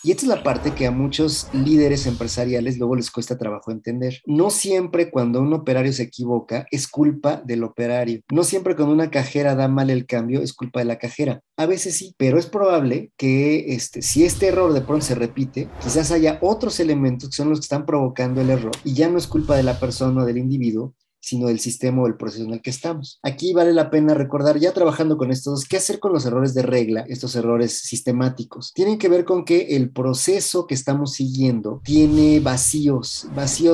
Y esta es la parte que a muchos líderes empresariales luego les cuesta trabajo entender. No siempre cuando un operario se equivoca es culpa del operario. No siempre cuando una cajera da mal el cambio es culpa de la cajera. A veces sí, pero es probable que si este error de pronto se repite, quizás haya otros elementos que son los que están provocando el error y ya no es culpa de la persona o del individuo, sino del sistema o el proceso en el que estamos. Aquí vale la pena recordar, ya trabajando con estos, qué hacer con los errores de regla, estos errores sistemáticos. Tienen que ver con que el proceso que estamos siguiendo tiene vacíos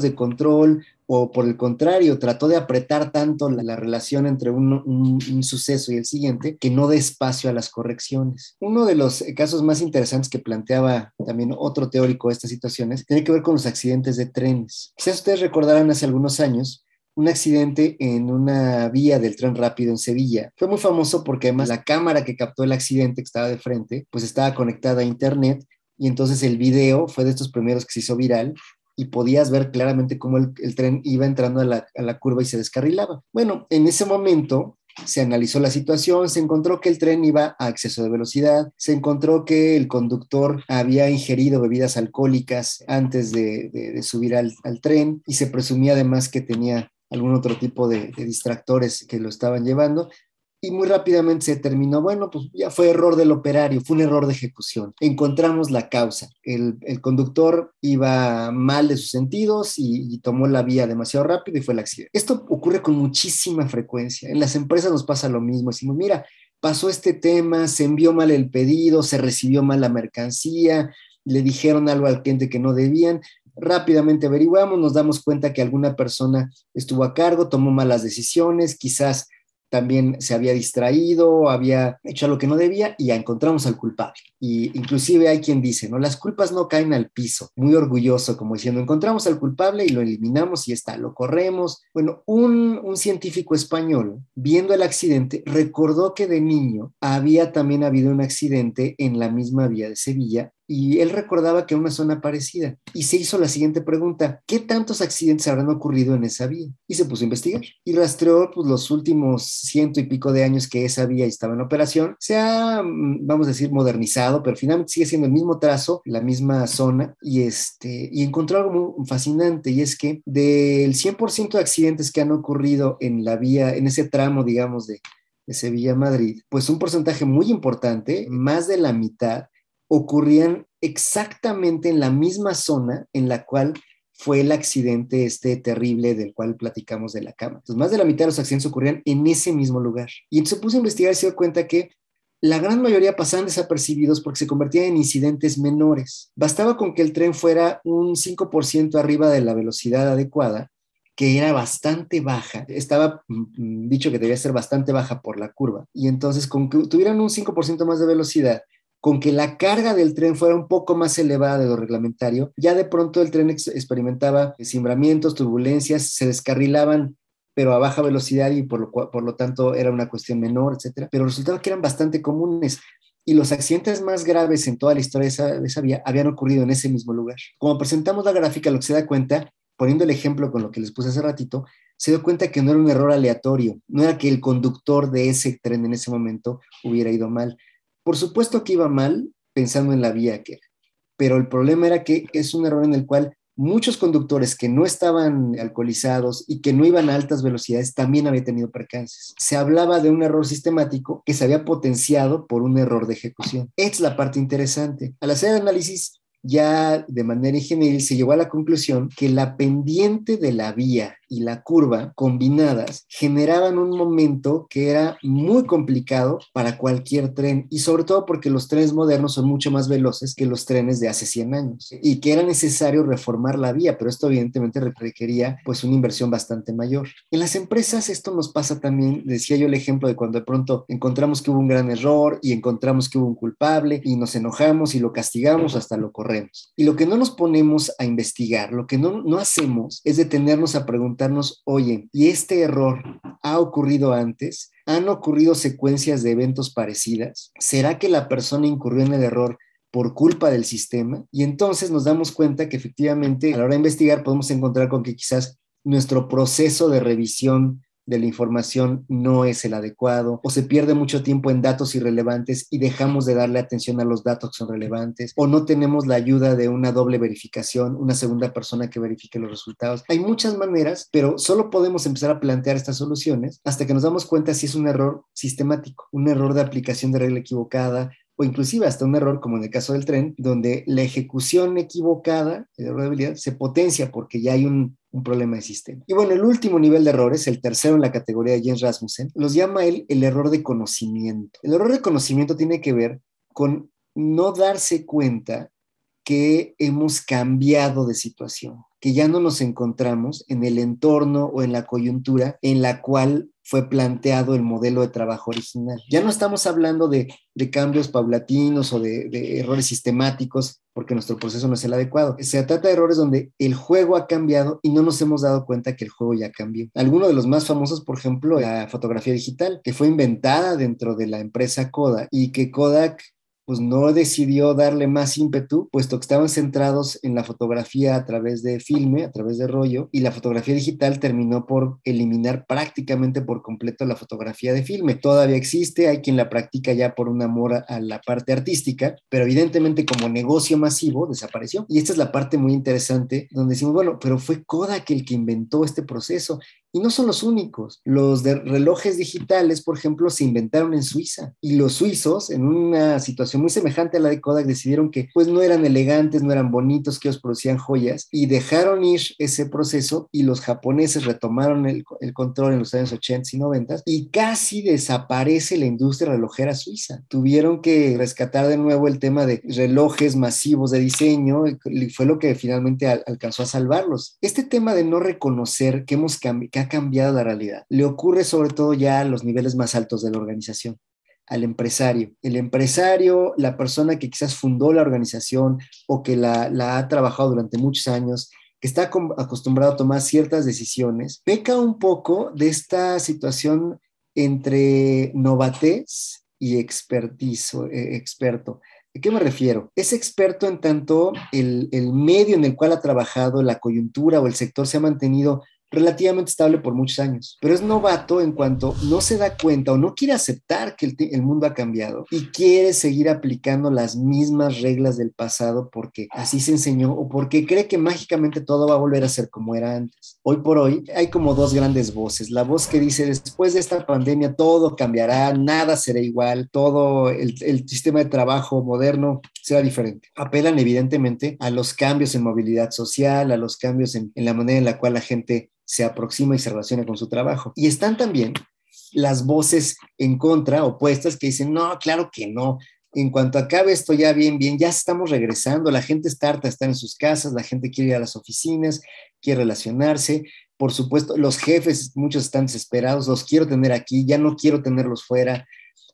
de control, o por el contrario, trató de apretar tanto la relación entre un suceso y el siguiente que no dé espacio a las correcciones. Uno de los casos más interesantes que planteaba también otro teórico de estas situaciones tiene que ver con los accidentes de trenes. Quizás ustedes recordarán hace algunos años un accidente en una vía del tren rápido en Sevilla. Fue muy famoso porque además la cámara que captó el accidente, que estaba de frente, pues estaba conectada a internet y entonces el video fue de estos primeros que se hizo viral y podías ver claramente cómo el tren iba entrando a la curva y se descarrilaba. Bueno, en ese momento se analizó la situación, se encontró que el tren iba a exceso de velocidad, se encontró que el conductor había ingerido bebidas alcohólicas antes de subir al tren y se presumía además que tenía algún otro tipo de distractores que lo estaban llevando. Y muy rápidamente se determinó, bueno, pues ya fue error del operario, fue un error de ejecución. Encontramos la causa. El conductor iba mal de sus sentidos y tomó la vía demasiado rápido y fue el accidente. Esto ocurre con muchísima frecuencia. En las empresas nos pasa lo mismo. Decimos, mira, pasó este tema, se envió mal el pedido, se recibió mal la mercancía, le dijeron algo al cliente que no debían. Rápidamente averiguamos, nos damos cuenta que alguna persona estuvo a cargo, tomó malas decisiones, quizás también se había distraído, había hecho algo que no debía y ya encontramos al culpable. Y inclusive hay quien dice, ¿no? Las culpas no caen al piso, muy orgulloso, como diciendo, encontramos al culpable y lo eliminamos y está, lo corremos. Bueno, un científico español, viendo el accidente, recordó que de niño había también habido un accidente en la misma vía de Sevilla y él recordaba que era una zona parecida y se hizo la siguiente pregunta: ¿qué tantos accidentes habrán ocurrido en esa vía? Y se puso a investigar y rastreó pues, los últimos ciento y pico de años que esa vía estaba en operación. Se ha, vamos a decir, modernizado, pero finalmente sigue siendo el mismo trazo, la misma zona y encontró algo muy fascinante y es que del 100% de accidentes que han ocurrido en la vía, en ese tramo, digamos, de Sevilla a Madrid, pues un porcentaje muy importante, más de la mitad, ocurrían exactamente en la misma zona en la cual fue el accidente terrible del cual platicamos de la cama. Entonces, más de la mitad de los accidentes ocurrían en ese mismo lugar. Y entonces se puso a investigar y se dio cuenta que la gran mayoría pasaban desapercibidos porque se convertían en incidentes menores. Bastaba con que el tren fuera un 5% arriba de la velocidad adecuada, que era bastante baja, estaba dicho que debía ser bastante baja por la curva, y entonces con que tuvieran un 5% más de velocidad, con que la carga del tren fuera un poco más elevada de lo reglamentario, ya de pronto el tren experimentaba cimbramientos, turbulencias, se descarrilaban pero a baja velocidad y por lo tanto era una cuestión menor, etcétera. Pero resultaba que eran bastante comunes y los accidentes más graves en toda la historia de esa vía habían ocurrido en ese mismo lugar. Como presentamos la gráfica, lo que se da cuenta, poniendo el ejemplo con lo que les puse hace ratito, se dio cuenta que no era un error aleatorio, no era que el conductor de ese tren en ese momento hubiera ido mal. Por supuesto que iba mal pensando en la vía que era, pero el problema era que es un error en el cual muchos conductores que no estaban alcoholizados y que no iban a altas velocidades también habían tenido percances. Se hablaba de un error sistemático que se había potenciado por un error de ejecución. Esta es la parte interesante. Al hacer el análisis, ya de manera ingenieril se llegó a la conclusión que la pendiente de la vía y la curva combinadas generaban un momento que era muy complicado para cualquier tren y sobre todo porque los trenes modernos son mucho más veloces que los trenes de hace 100 años y que era necesario reformar la vía, pero esto evidentemente requería pues una inversión bastante mayor. En las empresas esto nos pasa también, decía yo el ejemplo de cuando de pronto encontramos que hubo un gran error y encontramos que hubo un culpable y nos enojamos y lo castigamos hasta lo corremos. Y lo que no nos ponemos a investigar, lo que no hacemos es detenernos a preguntarnos, oye, ¿y este error ha ocurrido antes? ¿Han ocurrido secuencias de eventos parecidas? ¿Será que la persona incurrió en el error por culpa del sistema? Y entonces nos damos cuenta que efectivamente a la hora de investigar podemos encontrar con que quizás nuestro proceso de revisión de la información no es el adecuado, o se pierde mucho tiempo en datos irrelevantes y dejamos de darle atención a los datos que son relevantes, o no tenemos la ayuda de una doble verificación, una segunda persona que verifique los resultados. Hay muchas maneras, pero solo podemos empezar a plantear estas soluciones hasta que nos damos cuenta si es un error sistemático, un error de aplicación de regla equivocada, o inclusive hasta un error como en el caso del tren, donde la ejecución equivocada, el error de habilidad, se potencia porque ya hay un problema de sistema. Y bueno, el último nivel de errores, el tercero en la categoría de Jens Rasmussen, los llama él el error de conocimiento. El error de conocimiento tiene que ver con no darse cuenta que hemos cambiado de situación, que ya no nos encontramos en el entorno o en la coyuntura en la cual fue planteado el modelo de trabajo original. Ya no estamos hablando de cambios paulatinos o de errores sistemáticos, porque nuestro proceso no es el adecuado. Se trata de errores donde el juego ha cambiado y no nos hemos dado cuenta que el juego ya cambió. Algunos de los más famosos, por ejemplo, la fotografía digital, que fue inventada dentro de la empresa Kodak y que Kodak pues no decidió darle más ímpetu, puesto que estaban centrados en la fotografía a través de filme, a través de rollo, y la fotografía digital terminó por eliminar prácticamente por completo la fotografía de filme. Todavía existe, hay quien la practica ya por un amor a la parte artística, pero evidentemente como negocio masivo desapareció. Y esta es la parte muy interesante donde decimos, bueno, pero fue Kodak el que inventó este proceso. Y no son los únicos. Los de relojes digitales, por ejemplo, se inventaron en Suiza. Y los suizos, en una situación muy semejante a la de Kodak, decidieron que pues no eran elegantes, no eran bonitos, que ellos producían joyas, y dejaron ir ese proceso, y los japoneses retomaron el control en los años 80 y 90, y casi desaparece la industria relojera suiza. Tuvieron que rescatar de nuevo el tema de relojes masivos de diseño, y fue lo que finalmente alcanzó a salvarlos. Este tema de no reconocer que ha cambiado la realidad. Le ocurre sobre todo ya a los niveles más altos de la organización, al empresario. El empresario, la persona que quizás fundó la organización o que la ha trabajado durante muchos años, que está acostumbrado a tomar ciertas decisiones, peca un poco de esta situación entre novatez y experto. ¿A qué me refiero? Es experto en tanto el medio en el cual ha trabajado, la coyuntura o el sector se ha mantenido relativamente estable por muchos años, pero es novato en cuanto no se da cuenta o no quiere aceptar que el mundo ha cambiado y quiere seguir aplicando las mismas reglas del pasado porque así se enseñó o porque cree que mágicamente todo va a volver a ser como era antes. Hoy por hoy hay como dos grandes voces. La voz que dice después de esta pandemia todo cambiará, nada será igual, todo el sistema de trabajo moderno será diferente. Apelan evidentemente a los cambios en movilidad social, a los cambios en la manera en la cual la gente se aproxima y se relaciona con su trabajo. Y están también las voces en contra, opuestas, que dicen, no, claro que no. En cuanto acabe esto ya bien, ya estamos regresando, la gente está harta de estar en sus casas, la gente quiere ir a las oficinas, quiere relacionarse. Por supuesto, los jefes, muchos están desesperados, los quiero tener aquí, ya no quiero tenerlos fuera.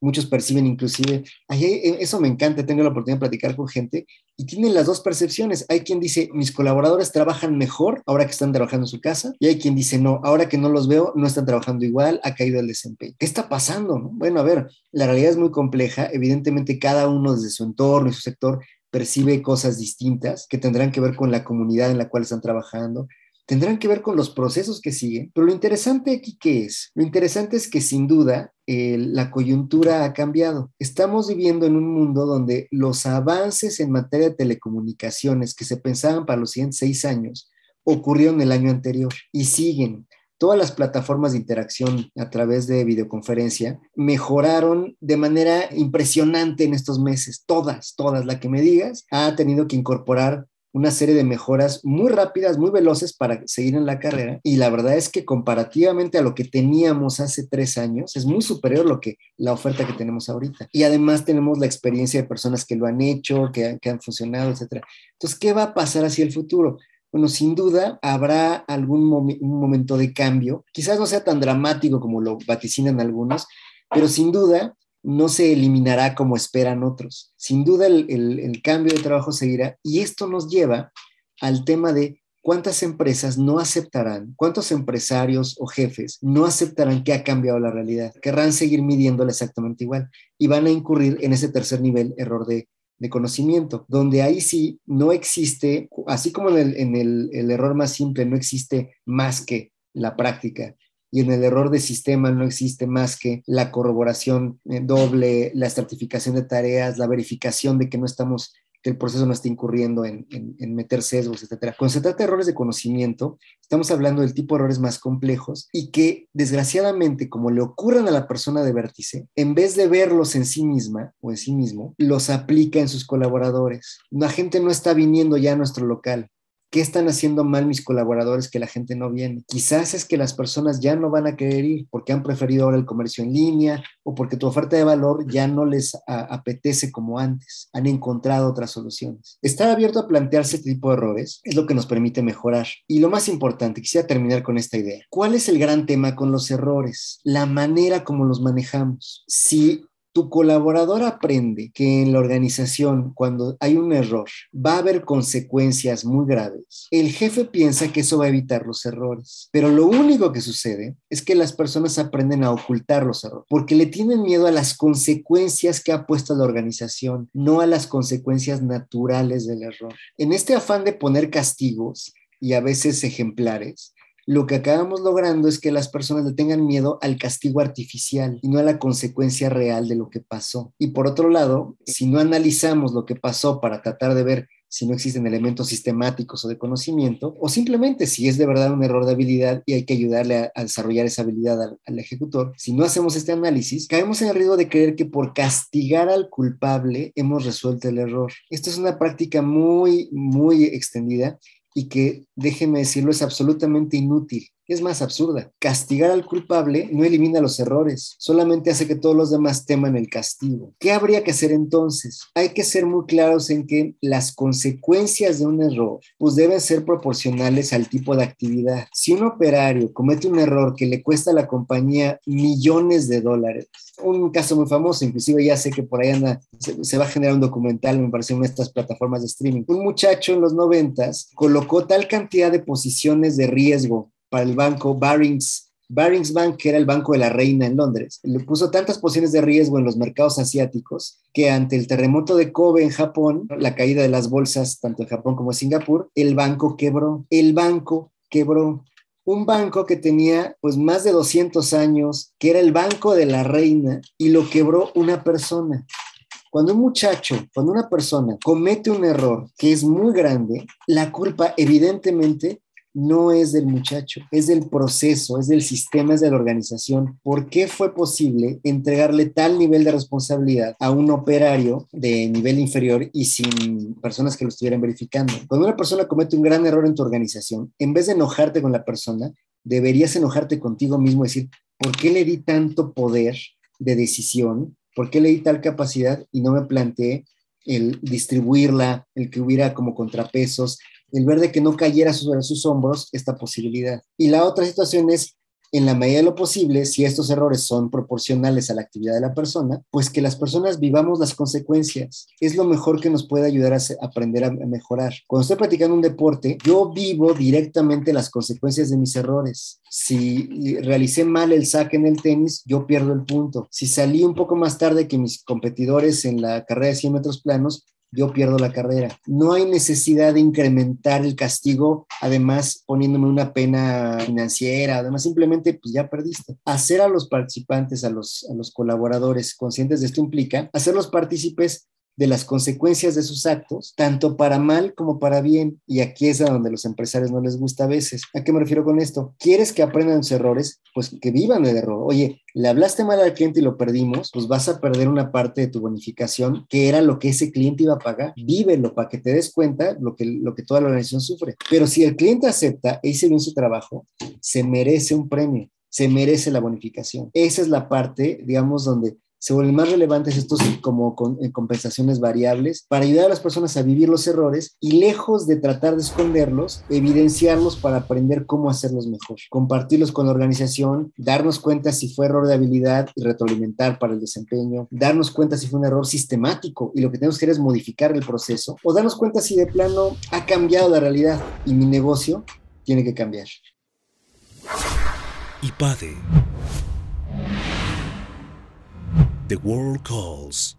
Muchos perciben inclusive, eso me encanta, tengo la oportunidad de platicar con gente y tienen las dos percepciones. Hay quien dice, mis colaboradores trabajan mejor ahora que están trabajando en su casa, y hay quien dice, no, ahora que no los veo, no están trabajando igual, ha caído el desempeño. ¿Qué está pasando? ¿No? Bueno, a ver, la realidad es muy compleja, evidentemente cada uno desde su entorno y su sector percibe cosas distintas que tendrán que ver con la comunidad en la cual están trabajando, tendrán que ver con los procesos que siguen, pero lo interesante aquí, ¿qué es? Lo interesante es que sin duda la coyuntura ha cambiado. Estamos viviendo en un mundo donde los avances en materia de telecomunicaciones que se pensaban para los siguientes 6 años ocurrieron el año anterior y siguen. Todas las plataformas de interacción a través de videoconferencia mejoraron de manera impresionante en estos meses. Todas, la que me digas, ha tenido que incorporar una serie de mejoras muy rápidas, muy veloces para seguir en la carrera. Y la verdad es que comparativamente a lo que teníamos hace 3 años, es muy superior la oferta que tenemos ahorita. Y además tenemos la experiencia de personas que lo han hecho, que han funcionado, etcétera. Entonces, ¿qué va a pasar hacia el futuro? Bueno, sin duda habrá un momento de cambio. Quizás no sea tan dramático como lo vaticinan algunos, pero sin duda no se eliminará como esperan otros. Sin duda el cambio de trabajo seguirá, y esto nos lleva al tema de cuántas empresas no aceptarán, cuántos empresarios o jefes no aceptarán que ha cambiado la realidad, querrán seguir midiéndola exactamente igual y van a incurrir en ese tercer nivel, error de conocimiento, donde ahí sí no existe, así como en el error más simple no existe más que la práctica y en el error de sistema no existe más que la corroboración doble, la estratificación de tareas, la verificación de que no estamos, que el proceso no esté incurriendo en meter sesgos, etcétera. Cuando se trata de errores de conocimiento, estamos hablando del tipo de errores más complejos y que, desgraciadamente, como le ocurren a la persona de vértice, en vez de verlos en sí misma o en sí mismo, los aplica en sus colaboradores. La gente no está viniendo ya a nuestro local. ¿Qué están haciendo mal mis colaboradores que la gente no viene? Quizás es que las personas ya no van a querer ir porque han preferido ahora el comercio en línea o porque tu oferta de valor ya no les apetece como antes. Han encontrado otras soluciones. Estar abierto a plantearse este tipo de errores es lo que nos permite mejorar. Y lo más importante, quisiera terminar con esta idea. ¿Cuál es el gran tema con los errores? La manera como los manejamos. Si tu colaborador aprende que en la organización, cuando hay un error, va a haber consecuencias muy graves. El jefe piensa que eso va a evitar los errores, pero lo único que sucede es que las personas aprenden a ocultar los errores, porque le tienen miedo a las consecuencias que ha puesto la organización, no a las consecuencias naturales del error. En este afán de poner castigos y a veces ejemplares, lo que acabamos logrando es que las personas le tengan miedo al castigo artificial y no a la consecuencia real de lo que pasó. Y por otro lado, si no analizamos lo que pasó para tratar de ver si no existen elementos sistemáticos o de conocimiento, o simplemente si es de verdad un error de habilidad y hay que ayudarle a desarrollar esa habilidad al ejecutor, si no hacemos este análisis, caemos en el riesgo de creer que por castigar al culpable hemos resuelto el error. Esto es una práctica muy, muy extendida y que, déjeme decirlo, es absolutamente inútil. Es más absurda. Castigar al culpable no elimina los errores, solamente hace que todos los demás teman el castigo. ¿Qué habría que hacer entonces? Hay que ser muy claros en que las consecuencias de un error pues deben ser proporcionales al tipo de actividad. Si un operario comete un error que le cuesta a la compañía millones de dólares, un caso muy famoso, inclusive ya sé que por ahí anda, se va a generar un documental, me parece, en una de estas plataformas de streaming. Un muchacho en los 90s colocó tal cantidad de posiciones de riesgo para el banco Barings Bank, que era el banco de la reina en Londres. Le puso tantas posiciones de riesgo en los mercados asiáticos que ante el terremoto de Kobe en Japón, la caída de las bolsas tanto en Japón como en Singapur, el banco quebró. El banco quebró. Un banco que tenía pues más de 200 años, que era el banco de la reina, y lo quebró una persona. Cuando una persona comete un error que es muy grande, la culpa evidentemente no es del muchacho, es del proceso, es del sistema, es de la organización. ¿Por qué fue posible entregarle tal nivel de responsabilidad a un operario de nivel inferior y sin personas que lo estuvieran verificando? Cuando una persona comete un gran error en tu organización, en vez de enojarte con la persona, deberías enojarte contigo mismo y decir, ¿por qué le di tanto poder de decisión? ¿Por qué le di tal capacidad y no me planteé el distribuirla, el que hubiera como contrapesos, el ver de que no cayera sobre sus hombros esta posibilidad? Y la otra situación es, en la medida de lo posible, si estos errores son proporcionales a la actividad de la persona, pues que las personas vivamos las consecuencias. Es lo mejor que nos puede ayudar a aprender a mejorar. Cuando estoy practicando un deporte, yo vivo directamente las consecuencias de mis errores. Si realicé mal el saque en el tenis, yo pierdo el punto. Si salí un poco más tarde que mis competidores en la carrera de 100 metros planos, yo pierdo la carrera. No hay necesidad de incrementar el castigo, además poniéndome una pena financiera, además simplemente pues ya perdiste. Hacer a los participantes, a los colaboradores conscientes de esto implica hacerlos partícipes de las consecuencias de sus actos, tanto para mal como para bien. Y aquí es a donde los empresarios no les gusta a veces. ¿A qué me refiero con esto? ¿Quieres que aprendan sus errores? Pues que vivan el error. Oye, le hablaste mal al cliente y lo perdimos, pues vas a perder una parte de tu bonificación, que era lo que ese cliente iba a pagar. Vívelo para que te des cuenta lo que toda la organización sufre. Pero si el cliente acepta e hizo bien su trabajo, se merece un premio, se merece la bonificación. Esa es la parte, digamos, donde se vuelven más relevantes estos como compensaciones variables para ayudar a las personas a vivir los errores y, lejos de tratar de esconderlos, evidenciarlos para aprender cómo hacerlos mejor, compartirlos con la organización, darnos cuenta si fue error de habilidad y retroalimentar para el desempeño, darnos cuenta si fue un error sistemático y lo que tenemos que hacer es modificar el proceso, o darnos cuenta si de plano ha cambiado la realidad y mi negocio tiene que cambiar. IPADE. The World Calls.